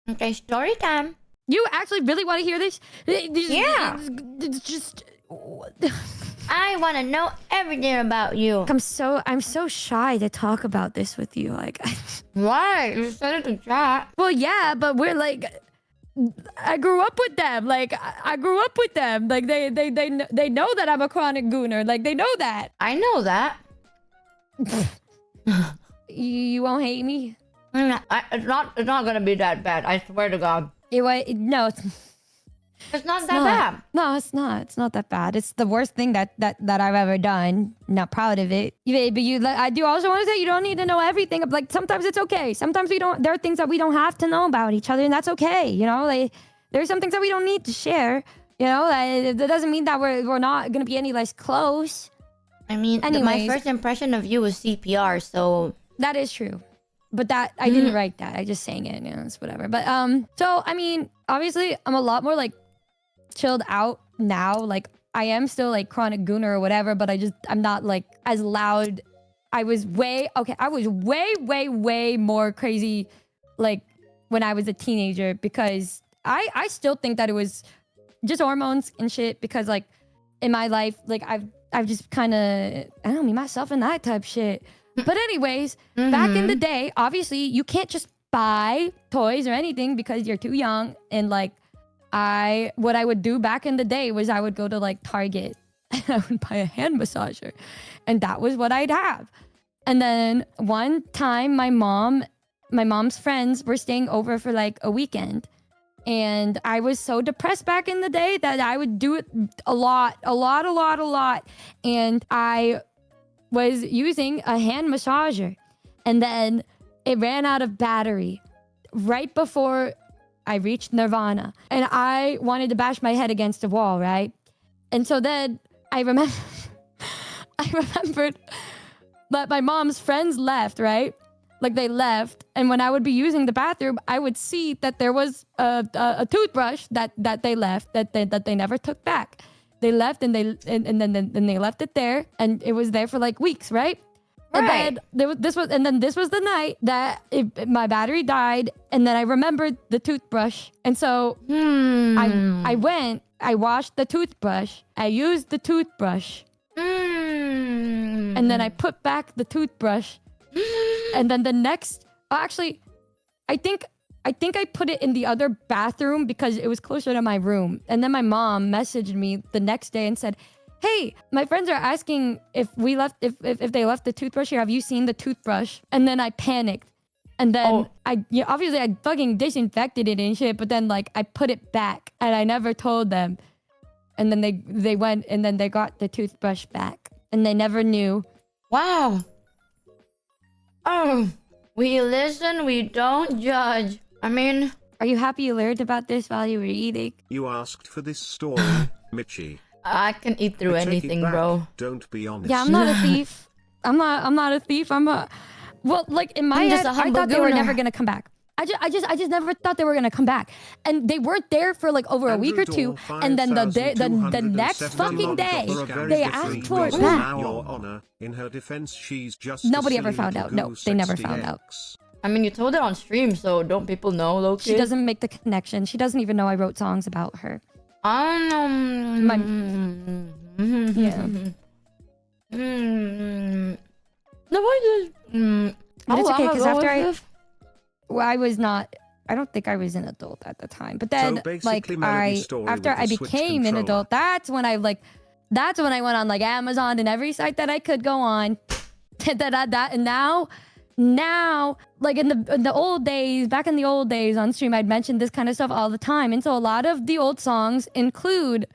Okay, story time. You actually really want to hear this? Yeah. It's just. I want to know everything about you. I'm so shy to talk about this with you. Like, Why? You said it to chat. well, yeah, but we're like, I grew up with them. Like, I grew up with them. Like, they know that I'm a chronic gooner. Like, they know that. I know that. You won't hate me. It's not gonna be that bad. I swear to God. No, It's not it's that bad. No, it's not. It's not that bad. It's the worst thing that I've ever done. Not proud of it. But I do also want to say you don't need to know everything. Like sometimes it's okay. Sometimes we don't. There are things that we don't have to know about each other, and that's okay. You know, like there's some things that we don't need to share. You know, that doesn't mean that we're not gonna be any less close. I mean, my Anyways. first impression of you was CPR, so That is true. But that I didn't write that. I just sang it. You know, it's whatever. But so I mean, obviously, I'm a lot more like chilled out now. Like I am still like chronic gooner or whatever, but I'm not like as loud. I was way more crazy like when I was a teenager because I still think that it was just hormones and shit because like in my life like I've just kind of I don't know me myself and that type shit. But anyways, back in the day, obviously you can't just buy toys or anything because you're too young. And like what I would do back in the day was I would go to like Target and I would buy a hand massager. And that was what I'd have. And then one time my mom's friends were staying over for like a weekend. And I was so depressed back in the day that I would do it a lot. And I was using a hand massager and then it ran out of battery right before I reached Nirvana and I wanted to bash my head against a wall, right? And so then I remembered that my mom's friends left, right? Like they left, and when I would be using the bathroom, I would see that there was a toothbrush that they left that they never took back. They left and then they left it there, and it was there for like weeks, right? Right. And then this was the night that my battery died, and then I remembered the toothbrush, and so I washed the toothbrush, I used the toothbrush, and then I put back the toothbrush, and then the next, actually, I think I put it in the other bathroom because it was closer to my room. And then my mom messaged me the next day and said, "Hey, my friends are asking if they left the toothbrush here. Have you seen the toothbrush?" And then I panicked. And then obviously I fucking disinfected it and shit, but then like I put it back and I never told them. And then they went and then they got the toothbrush back and they never knew. Wow. Oh, we listen, we don't judge. I mean, Are you happy you learned about this while you were eating? You asked for this story, Michi. I can eat through I take it anything, back. bro. Don't be honest. Yeah, I'm not a thief. I'm not a thief. Well, like in my I'm just head, a I humble thought they were gooner. never gonna come back. I just never thought they were gonna come back, and they weren't there for like over a week or two, and then the next fucking day they asked for it back. Your honor, in her defense, she's just Nobody a ever silly found little out. No, goose they never found out. XDX. I mean, you told it on stream, so don't people know, Loki? She doesn't make the connection. She doesn't even know I wrote songs about her. Yeah. No, why But it's okay because after I was not. I don't think I was an adult at the time. But then, like, basically Melody's story after with the I Switch became an controller. adult, that's when I went on like Amazon and every site that I could go on. And now, like in the old days, back in the old days on stream, I'd mention this kind of stuff all the time. And so a lot of the old songs include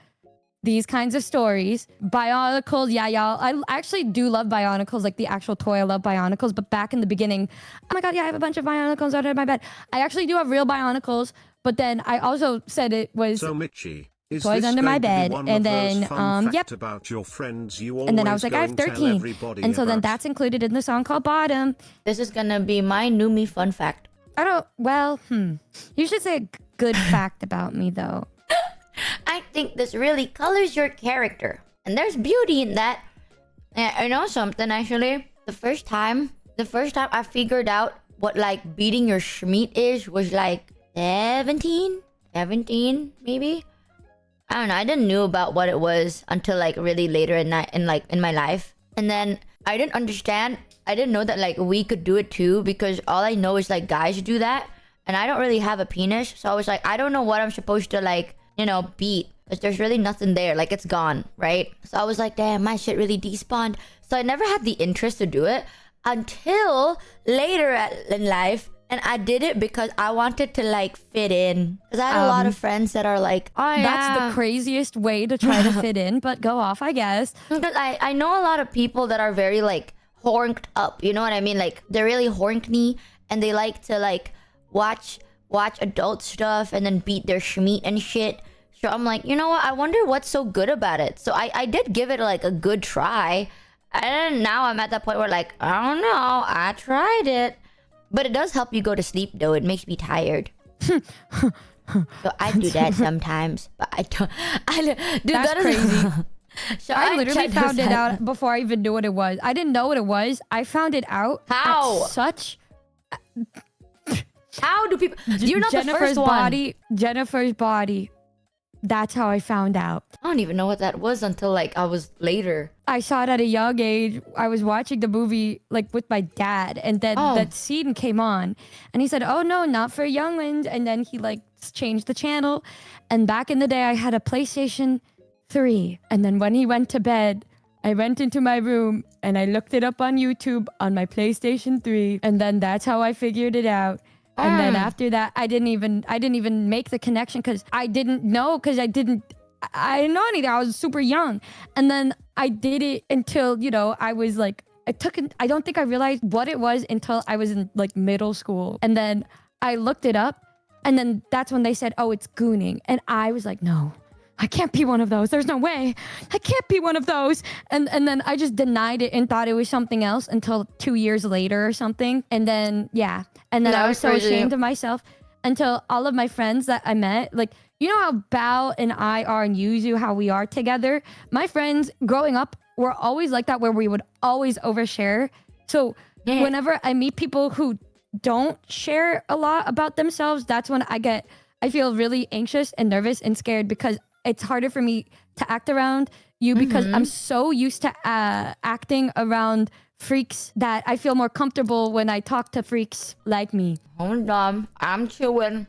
these kinds of stories. Bionicles, yeah, y'all. I actually do love Bionicles, like the actual toy. I love Bionicles. But back in the beginning, oh my god, yeah, I have a bunch of Bionicles under my bed. I actually do have real Bionicles, but then I also said it was So Michi, is toys this under my going to be bed, one and of those then fun yep. facts about your friends you And then I was always like, I go have and tell 13. everybody And so then about? that's included in the song called Bottom. This is gonna be my Numi fun fact. You should say a good fact about me though. I think this really colors your character. And there's beauty in that. And I know something actually. The first time I figured out what like beating your shmeat is was like 17 maybe. I don't know. I didn't know about what it was until like really later in my life. And then I didn't understand. I didn't know that like we could do it too, because all I know is like guys do that, and I don't really have a penis. So I was like, I don't know what I'm supposed to like, beat, because there's really nothing there. Like it's gone, right? So I was like, damn, my shit really despawned. So I never had the interest to do it until later in life. And I did it because I wanted to like fit in. Because I had a lot of friends that are like, oh yeah. That's the craziest way to try to fit in, but go off, I guess. Because I know a lot of people that are very like hornked up. You know what I mean? Like they're really horny and they like to like watch adult stuff and then beat their shmeat and shit. So I'm like, you know what? I wonder what's so good about it. So I did give it like a good try. And now I'm at that point where like, I don't know. I tried it. But it does help you go to sleep, though. It makes me tired. So I do that sometimes, but I don't. Dude, That's crazy. So I literally found it out before I even knew what it was. I didn't know what it was. I found it out. How? At such. How do people? You're not the first one. Jennifer's body. That's how I found out. I don't even know what that was until like I was later. I saw it at a young age. I was watching the movie like with my dad, and then that scene came on, and he said, "Oh no, not for young ones." And then he like changed the channel. And back in the day, I had a PlayStation 3, and then when he went to bed, I went into my room and I looked it up on YouTube on my PlayStation 3, and then that's how I figured it out. And then after that, I didn't even make the connection because I didn't know, because I didn't know anything. I was super young. And then I did it until, I was like, I don't think I realized what it was until I was in like middle school. And then I looked it up, and then that's when they said, oh, it's Gooning. And I was like, no, I can't be one of those. There's no way. I can't be one of those. And then I just denied it and thought it was something else until 2 years later or something. And then, yeah. And then I was so ashamed of myself until all of my friends that I met, like, you know how Bao and I are and Yuzu, how we are together? My friends growing up were always like that, where we would always overshare. So whenever I meet people who don't share a lot about themselves, that's when I feel really anxious and nervous and scared, because it's harder for me to act around you because I'm so used to acting around freaks that I feel more comfortable when I talk to freaks like me. Hold on, I'm chewing.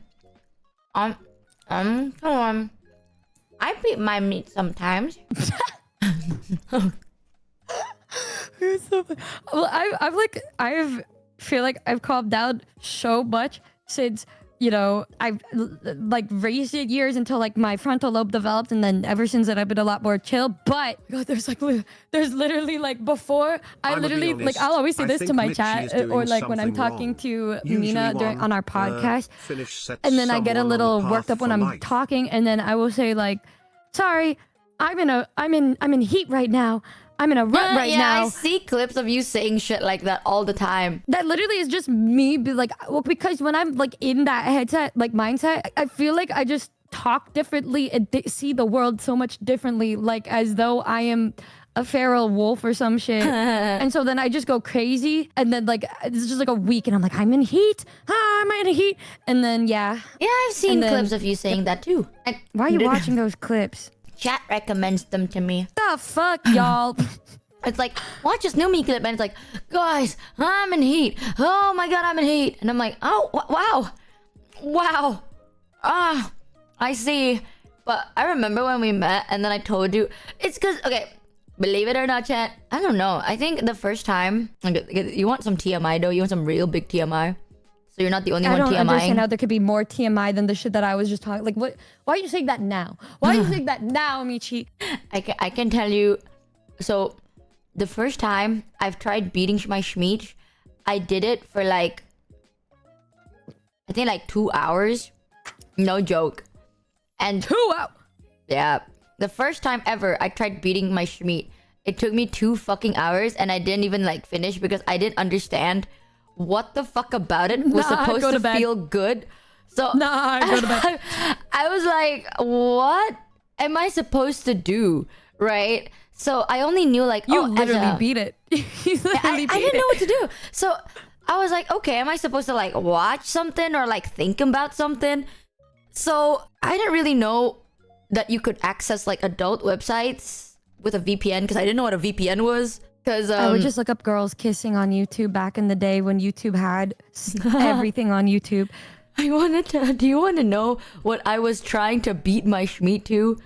I'm chewing. I beat my meat sometimes. Well, I feel like I've calmed down so much since, I've like recent years until like my frontal lobe developed, and then ever since then I've been a lot more chill. But God, there's literally like before I literally like I'll always say this to my chat or like when I'm talking to Mina on our podcast, and then I get a little worked up when I'm talking, and then I will say like, sorry, I'm in heat right now. I'm in a rut right now. I see clips of you saying shit like that all the time. That literally is just me, because when I'm like in that mindset, I feel like I just talk differently and see the world so much differently, like as though I am a feral wolf or some shit. And so then I just go crazy, and then like it's just like a week, and I'm like, I'm in heat. I'm in heat. And then yeah, I've seen clips of you saying that too. Why are you watching those clips? Chat recommends them to me. The fuck, y'all? It's like, watch this Numi clip, and it's like, guys, I'm in heat. Oh my god, I'm in heat. And I'm like, oh, wow. I see. But I remember when we met, and then I told you, it's because, okay, believe it or not, chat, I don't know. I think the first time, you want some TMI though? You want some real big TMI? So you're not the only one TMIing. I don't understand how there could be more TMI than the shit that I was just talking. Like, what? Why are you saying that now? Why are you saying that now, Michi? I can tell you. So, the first time I've tried beating my shmeat, I did it for like, I think like 2 hours. No joke. And 2 hours? Yeah. The first time ever I tried beating my shmeat, it took me 2 fucking hours, and I didn't even like finish because I didn't understand what the fuck about it was supposed to feel good. So go to bed. I was like, what am I supposed to do? Right? So I only knew like, you literally beat it. I didn't know what to do. So I was like, okay, am I supposed to like watch something or like think about something? So I didn't really know that you could access like adult websites with a VPN because I didn't know what a VPN was. Because I would just look up girls kissing on YouTube back in the day when YouTube had everything on YouTube. do you want to know what I was trying to beat my shmeat to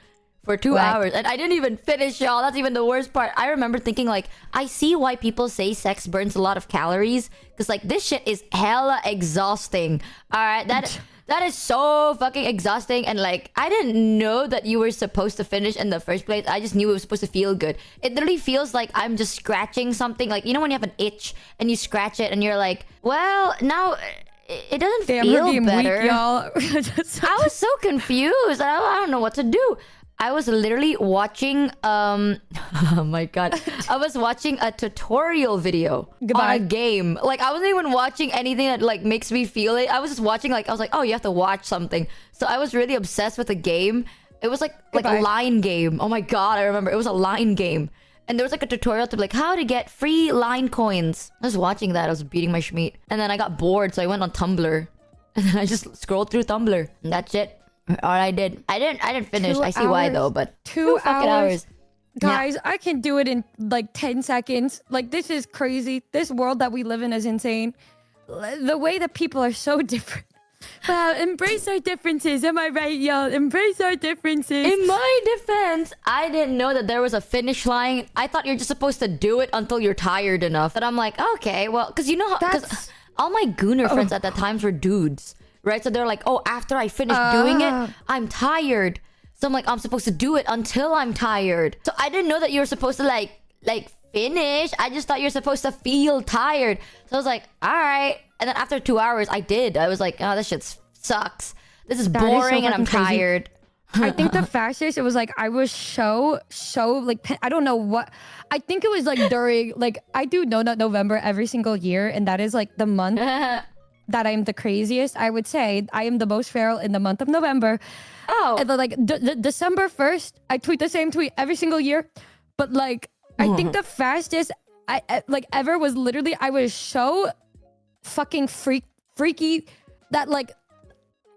for 2 hours? And I didn't even finish, y'all. That's even the worst part. I remember thinking like, I see why people say sex burns a lot of calories. Because like this shit is hella exhausting. All right, that is so fucking exhausting. And like, I didn't know that you were supposed to finish in the first place. I just knew it was supposed to feel good. It literally feels like I'm just scratching something. Like, you know when you have an itch and you scratch it and you're like, well, now it doesn't feel better. Weak, y'all. I was so confused. I don't know what to do. I was literally watching oh my god, I was watching a tutorial video on a game. Like I wasn't even watching anything that like makes me feel it. I was just watching like, I was like, oh, you have to watch something. So I was really obsessed with the game. It was like a line game. Oh my god, I remember it was a line game. And there was like a tutorial to like how to get free line coins. I was watching that. I was beating my shmeat. And then I got bored, so I went on Tumblr. And then I just scrolled through Tumblr. And that's it. All I did. I didn't finish. I see why though, but 2 fucking hours. Guys, I can do it in like 10 seconds. Like this is crazy. This world that we live in is insane. The way that people are so different. Wow, embrace our differences. Am I right, y'all? Embrace our differences. In my defense, I didn't know that there was a finish line. I thought you're just supposed to do it until you're tired enough. That I'm like, okay, well, because you know how, because all my Gooner friends at that time were dudes. Right, so they're like, oh, after I finish doing it, I'm tired. So I'm like, I'm supposed to do it until I'm tired. So I didn't know that you were supposed to like finish. I just thought you're supposed to feel tired. So I was like, all right. And then after 2 hours, I did. I was like, oh, this shit sucks. This is boring and I'm tired. I think the fastest, it was like, I was so like, I don't know what. I think it was like during, like, I do know that November every single year. And that is like the month that I'm the craziest. I would say I am the most feral in the month of November. Oh. And then like December 1st, I tweet the same tweet every single year. But like, I think the fastest I like ever was literally, I was so fucking freaky that like,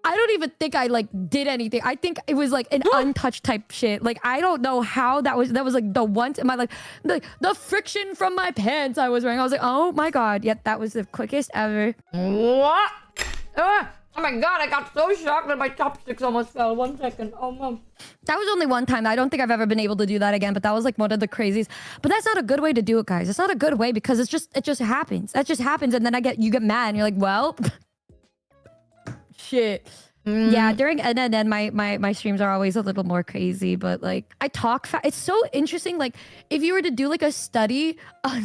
I don't even think I like did anything. I think it was like an untouched type shit. Like I don't know how that was like the one in my like the friction from my pants I was wearing. I was like, oh my god, yep, that was the quickest ever. What? Oh my god, I got so shocked that my chopsticks almost fell. 1 second. Oh mom. That was only one time. I don't think I've ever been able to do that again, but that was like one of the craziest. But that's not a good way to do it, guys. It's not a good way because it just happens. That just happens, and then you get mad and you're like, well, shit. Yeah, and then my streams are always a little more crazy, but like I talk it's so interesting. Like if you were to do like a study on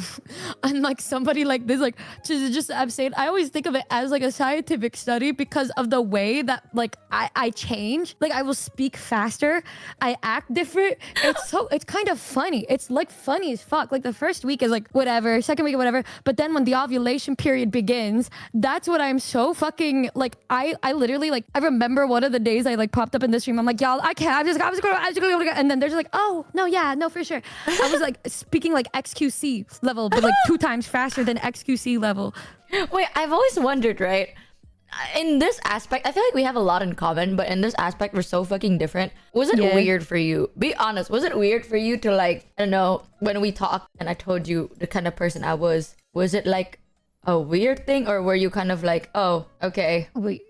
like somebody like this, like just I'm saying, I always think of it as like a scientific study because of the way that like I change. Like I will speak faster, I act different. It's kind of funny. It's like funny as fuck. Like the first week is like whatever, second week whatever, but then when the ovulation period begins, that's what I'm so fucking like. I literally like I remember one of the days I like popped up in the stream. I'm like, y'all, I can't. I was going, and then there's like, oh no, yeah, no, for sure. I was like speaking like XQC level, but like 2 times faster than XQC level. Wait, I've always wondered, right? In this aspect, I feel like we have a lot in common, but in this aspect, we're so fucking different. Was it weird for you? Be honest. Was it weird for you to like, I don't know, when we talked and I told you the kind of person I was it like a weird thing, or were you kind of like, oh, okay? Wait.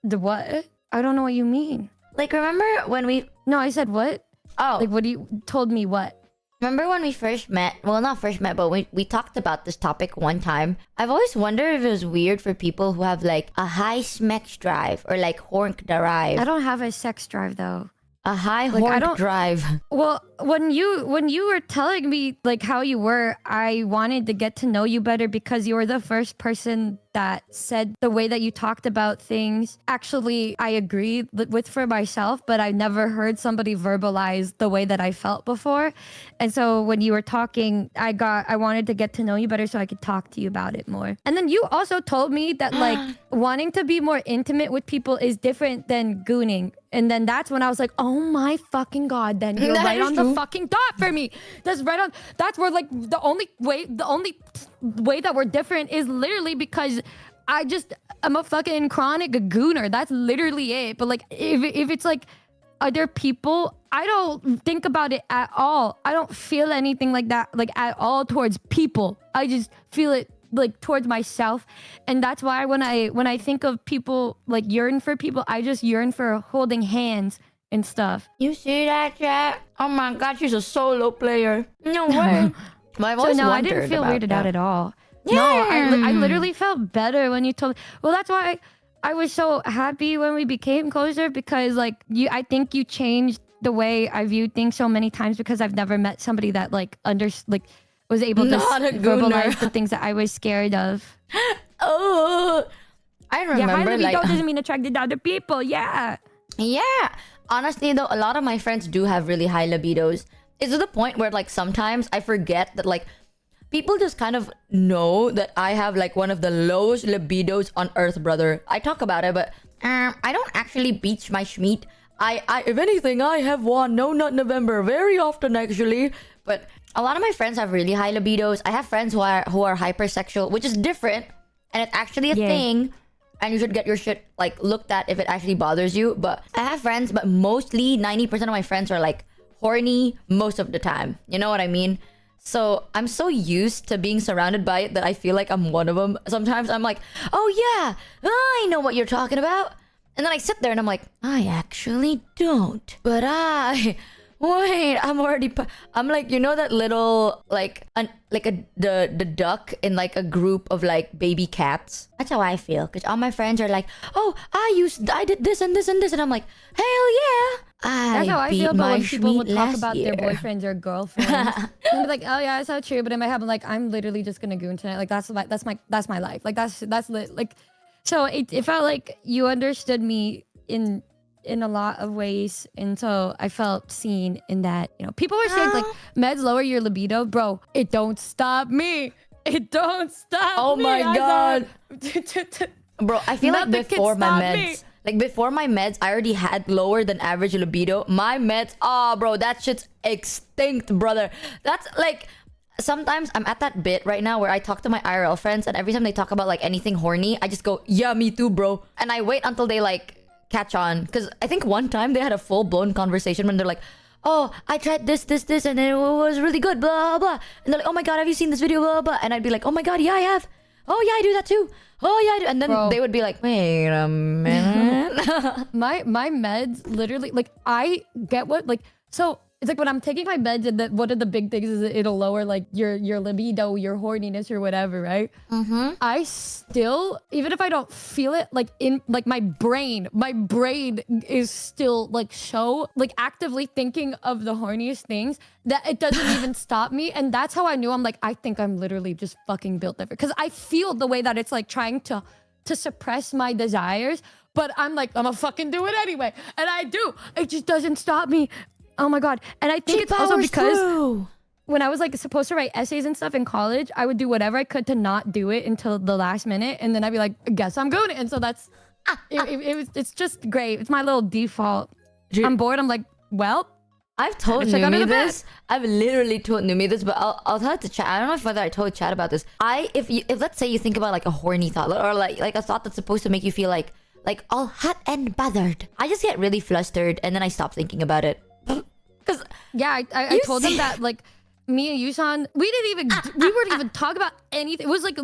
The what? I don't know what you mean. Like, remember when we... No, I said what? Oh. Like, what do you... Told me what? Remember when we first met? Well, not first met, but we talked about this topic one time. I've always wondered if it was weird for people who have, like, a high smex drive or, like, hork drive. I don't have a sex drive, though. A high hork drive. Well, when you were telling me, like, how you were, I wanted to get to know you better because you were the first person that said the way that you talked about things. Actually, I agree with for myself, but I never heard somebody verbalize the way that I felt before. And so when you were talking, I wanted to get to know you better so I could talk to you about it more. And then you also told me that like wanting to be more intimate with people is different than gooning. And then that's when I was like, oh my fucking god, then you're right on the fucking dot for me. That's right on. That's where like the only way that we're different is literally because I'm a fucking chronic gooner. That's literally it. But like, if it's like other people, I don't think about it at all. I don't feel anything like that, like at all towards people. I just feel it like towards myself. And that's why when I think of people, like yearn for people, I just yearn for holding hands and stuff. You see that, chat? Oh my god, she's a solo player. No way. But I've always I wondered didn't feel about weirded that. out at all. Yeah. No, I literally felt better when you told me. Well, that's why I was so happy when we became closer, because like I think you changed the way I viewed things so many times, because I've never met somebody that like was able to Not a verbalize gooner. the things that I was scared of. Oh, I Yeah, high remember libido like doesn't mean attracted to other people. Yeah. yeah. Honestly though, a lot of my friends do have really high libidos. It's to the point where like sometimes I forget that like people just kind of know that I have like one of the lowest libidos on earth, brother. I talk about it, but I don't actually beach my shmeat. I if anything, I have one. No, not November. Very often actually. But a lot of my friends have really high libidos. I have friends who are hypersexual, which is different, and it's actually a thing. And you should get your shit like looked at if it actually bothers you. But I have friends, but mostly 90% of my friends are like horny most of the time. You know what I mean? So I'm so used to being surrounded by it that I feel like I'm one of them. Sometimes I'm like, oh yeah, I know what you're talking about. And then I sit there and I'm like, I actually don't. But wait, I'm like, you know that little the duck in like a group of like baby cats. That's how I feel, because all my friends are like, oh, I did this and this and this, and I'm like, hell yeah. That's how I beat feel, but my when people shmeat would talk last about year. their boyfriends or girlfriends, and be like, "Oh yeah, that's not true." But in my head, I'm like, "I'm literally just gonna goon tonight. Like that's my life. Like that's like." So it felt like you understood me in a lot of ways, and so I felt seen in that. You know, people were saying like meds lower your libido, bro. It don't stop me. It don't stop. Oh me. my god, bro! I feel like Nothing can before my stop meds. me. Like before my meds, I already had lower than average libido. My meds, bro, that shit's extinct, brother. That's like, sometimes I'm at that bit right now where I talk to my IRL friends, and every time they talk about like anything horny, I just go, yeah, me too, bro. And I wait until they like catch on. Because I think one time they had a full-blown conversation when they're like, oh, I tried this, and it was really good, blah, blah. And they're like, oh my god, have you seen this video, blah, blah. And I'd be like, oh my god, yeah, I have. Oh yeah, I do that too. Oh yeah, I do. And then Bro. they would be like, wait a minute. my meds literally, like, I get what, like, so it's like when I'm taking my meds, and one of the big things is that it'll lower like your libido, your horniness or whatever, right? I still, even if I don't feel it, like in like my brain is still like so like actively thinking of the horniest things that it doesn't even stop me. And that's how I knew. I'm like, I think I'm literally just fucking built different, because I feel the way that it's like trying to suppress my desires, but I'm like, I'm gonna fucking do it anyway, and I do. It just doesn't stop me. Oh my god. And I think it's also because when I was like supposed to write essays and stuff in college, I would do whatever I could to not do it until the last minute, and then I'd be like, guess I'm going. And so that's it's just great. It's my little default. Dude. I'm bored. I'm like, well, I've told check under Numi the bed. this. I've literally told Numi this, but I'll tell it to chat. I don't know whether I told chat about this. If let's say you think about like a horny thought, or like a thought that's supposed to make you feel like all hot and bothered, I just get really flustered and then I stop thinking about it. Cause yeah, I told them that like me and Yusan, we weren't even talking about anything. It was like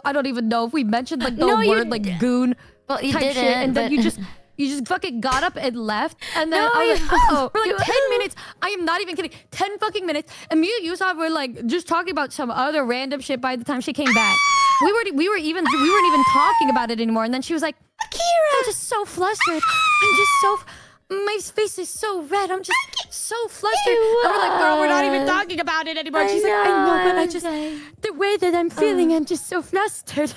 I don't even know if we mentioned like the word like goon you type didn't, shit, and then but- you just fucking got up and left, and then No, I was you- like, oh, for like 10 minutes. I am not even kidding. 10 fucking minutes, and me and Yusan were like just talking about some other random shit. By the time she came back, we weren't even talking about it anymore. And then she was like, Akira, I'm just so flustered. I'm just so. My face is so red. I'm just so flustered. And we're like, girl, we're not even talking about it anymore. And she's like, I know, but I just, the way that I'm feeling, I'm just so flustered.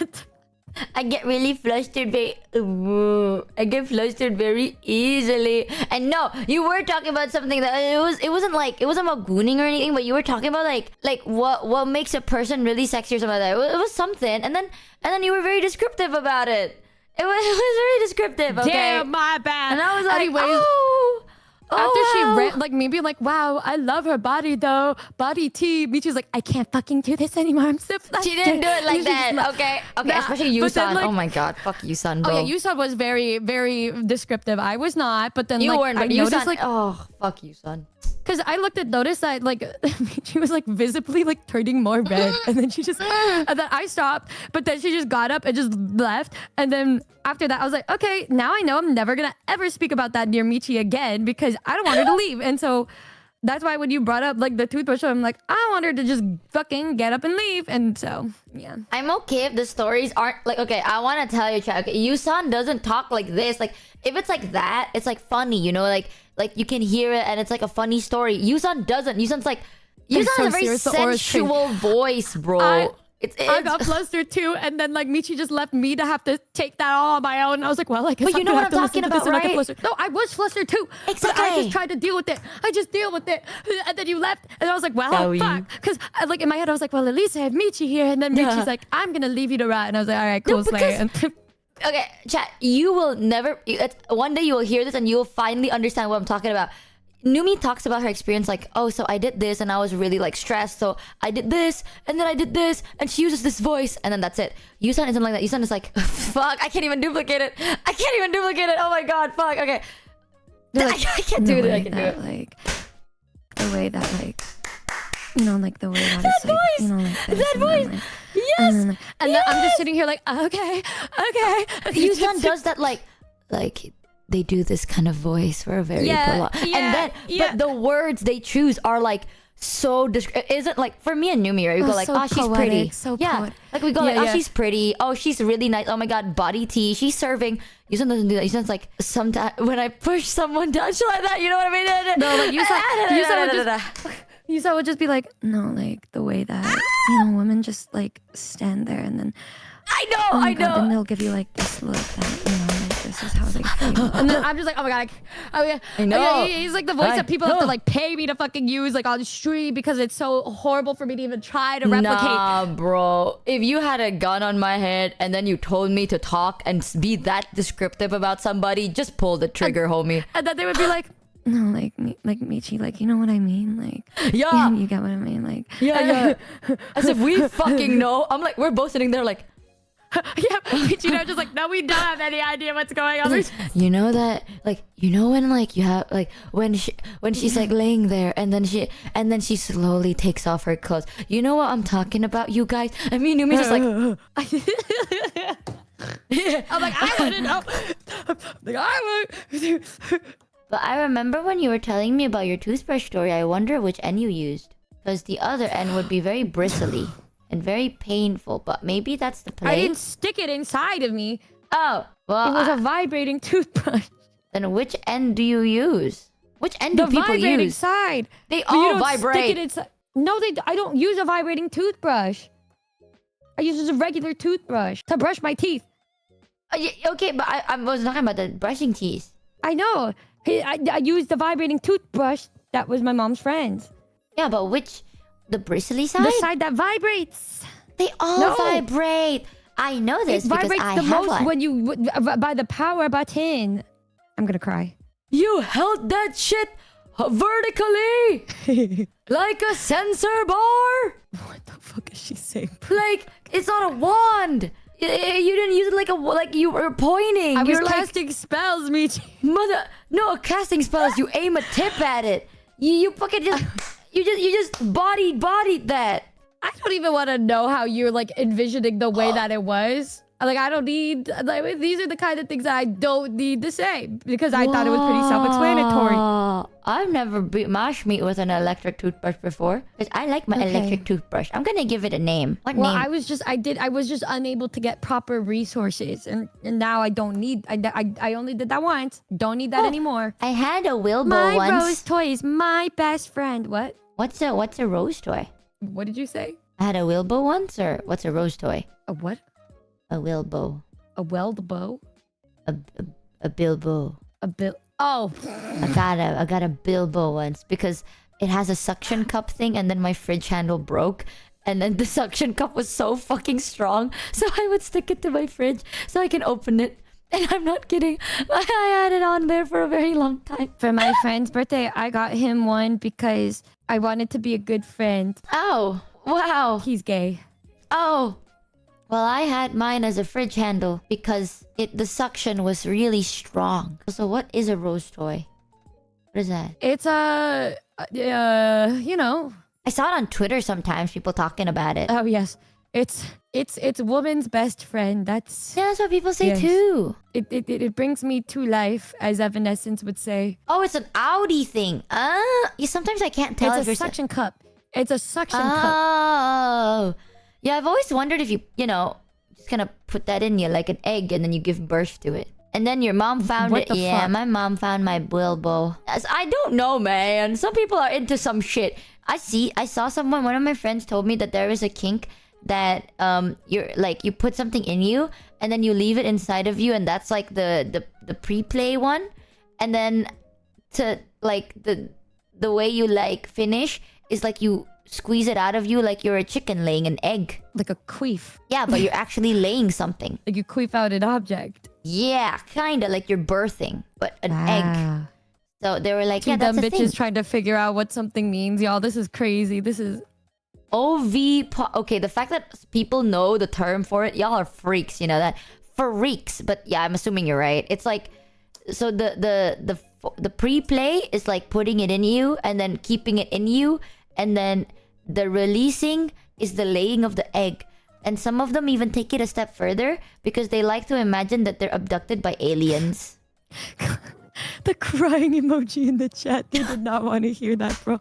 I get really flustered I get flustered very easily. And no, you were talking about something that it wasn't about gooning or anything, but you were talking about like what makes a person really sexy or something like that. It was something, and then you were very descriptive about it. It was very descriptive, okay? Damn, my bad. And I was like, anyways, after she wow. read, like, maybe like, wow, I love her body though. Body tea. Michi's like, I can't fucking do this anymore. I'm so flustered. She didn't do it like And she just that. Okay. Nah, Especially you, but then, son. like- Oh my god. Fuck you, son, bro. Oh yeah, Yusan was very, very descriptive. I was not, but then You like weren't. I But you, noticed son. like, Oh, fuck you, son. because I noticed that like she was like visibly like turning more red, and then she just, and then I stopped, but then she just got up and just left, and then after that I was like, okay, now I know I'm never gonna ever speak about that near Michi again because I don't want her to leave, and so. That's why when you brought up like the toothbrush, I'm like, I want her to just fucking get up and leave. And so, yeah. I'm okay if the stories aren't like, okay, I want to tell you, Chad. Okay, Yusan doesn't talk like this. Like, if it's like that, it's like funny, you know? Like you can hear it and it's like a funny story. Yusan doesn't. Yusan's like, Yusan so has a very serious, the aura's crazy. sensual voice, bro. I got flustered too, and then like Michi just left me to have to take that all on my own. And I was like, well, I guess But you know what I'm talking about, right? No, I was flustered too. Exactly. But I just tried to deal with it. I just deal with it, and then you left, and I was like, well, Sorry. fuck, because like in my head I was like, well, at least I have Michi here, and then Michi's like, I'm gonna leave you to rot, and I was like, all right, cool, No, Slayer. And Okay, chat. You will never. One day you will hear this and you will finally understand what I'm talking about. Numi talks about her experience like, oh, so I did this and I was really like stressed, so I did this and then I did this, and she uses this voice and then that's it. Yusan isn't like that. Yusan is like, fuck, I can't even duplicate it. I can't even duplicate it. Oh my god, fuck. Okay, like, I can't do it. I can do it. Like the way that like. You know, like the way that That it's like, voice! you know, like this, That and then, voice! like, Yes! and then I'm just sitting here like, okay. Yusan does that like they do this kind of voice for a very prolonged, and then but the words they choose are like so isn't like for me and Numi, right? We go like, so oh, she's poetic, pretty. so yeah, poetic. like we go like, oh, she's pretty. Oh, she's really nice. Oh my god, body tea. She's serving. Yusan doesn't do that. Yusan's like, sometimes when I push someone down, she's like that. You know what I mean? No, like Yusan would just be like, no, like the way that women just like stand there and then I know, oh my I God, know. then they'll give you like this look that like this is how they feel. And then I'm just like, oh my god, I know. He's like the voice that people have to like pay me to fucking use like on the street because it's so horrible for me to even try to replicate. Nah, bro. If you had a gun on my head and then you told me to talk and be that descriptive about somebody, just pull the trigger, homie. And then they would be like, no, like Michi, like you know what I mean, like Yeah. you get what I mean, like Yeah. As if we fucking know. I'm like, we're both sitting there like, yeah, Michi, just like, no, we don't have any idea what's going on. you know that, like, you know when like you have like when she's like laying there and then she slowly takes off her clothes. You know what I'm talking about, you guys? I mean, Numi's just like, I'm like, I wouldn't know. Like, I would. But I remember when you were telling me about your toothbrush story, I wonder which end you used. Because the other end would be very bristly and very painful, but maybe that's the play. I didn't stick it inside of me. Oh, well, It was a vibrating toothbrush. then which end do you use? Which end do The people vibrating use? side. They But you all don't vibrate. Stick it inside. No, I don't use a vibrating toothbrush. I use just a regular toothbrush to brush my teeth. Okay, but I was talking about the brushing teeth. I know. I used the vibrating toothbrush that was my mom's friend's. Yeah, but which? The bristly side? The side that vibrates. They all No. vibrate. I know this It because vibrates I the have most one. when you by the power button. I'm gonna cry. You held that shit vertically like a sensor bar. What the fuck is she saying? Like it's not a wand. You didn't use it like you were pointing. I was You're like, casting spells, Michi. no, casting spells. You aim a tip at it. You fucking just you just bodied that. I don't even want to know how you're like envisioning the way that it was. Like I don't need like these are the kind of things that I don't need to say because I thought it was pretty self-explanatory. I've never beat my shmeat with an electric toothbrush before because I like my electric toothbrush. I'm gonna give it a name. What Well, name? I was just unable to get proper resources, and now I don't need. I only did that once. Don't need that anymore. I had a Wilbo My once. Rose toy is my best friend. What? What's a rose toy? What did you say? I had a Wilbo once, or what's a rose toy? A what? A Wilbo. A weld bow? A bilbo. A bill? Oh, I got a bilbo once because it has a suction cup thing, and then my fridge handle broke. And then the suction cup was so fucking strong, so I would stick it to my fridge so I can open it. And I'm not kidding. I had it on there for a very long time. For my friend's birthday, I got him one because I wanted to be a good friend. Oh, wow. He's gay. Oh. Well, I had mine as a fridge handle because the suction was really strong. So what is a rose toy? What is that? It's you know. I saw it on Twitter sometimes, people talking about it. Oh yes, it's woman's best friend. Yeah, that's what people say Yes. too. It brings me to life, as Evanescence would say. Oh, it's an Audi thing. Sometimes I can't tell if It's a you're suction cup. It's a suction cup. Oh. Yeah, I've always wondered if you just kind of put that in you like an egg and then you give birth to it. And then your mom found What it. the Yeah, fuck? my mom found my bilbo. I don't know, man. Some people are into some shit. I saw one of my friends told me that there is a kink that you're like you put something in you and then you leave it inside of you, and that's like the pre-play one. And then to like the way you like finish is like you squeeze it out of you like you're a chicken laying an egg. Like a queef. Yeah, but you're actually laying something. Like you queef out an object. Yeah, kind of like you're birthing, but an egg. So they were like, Two yeah, that's dumb a bitches thing. trying to figure out what something means. Y'all, this is crazy. This is... Okay, the fact that people know the term for it, y'all are freaks, you know that? Freaks. But yeah, I'm assuming you're right. It's like, so the pre-play is like putting it in you and then keeping it in you, and then the releasing is the laying of the egg. And some of them even take it a step further because they like to imagine that they're abducted by aliens. The crying emoji in the chat. They did not want to hear that, bro.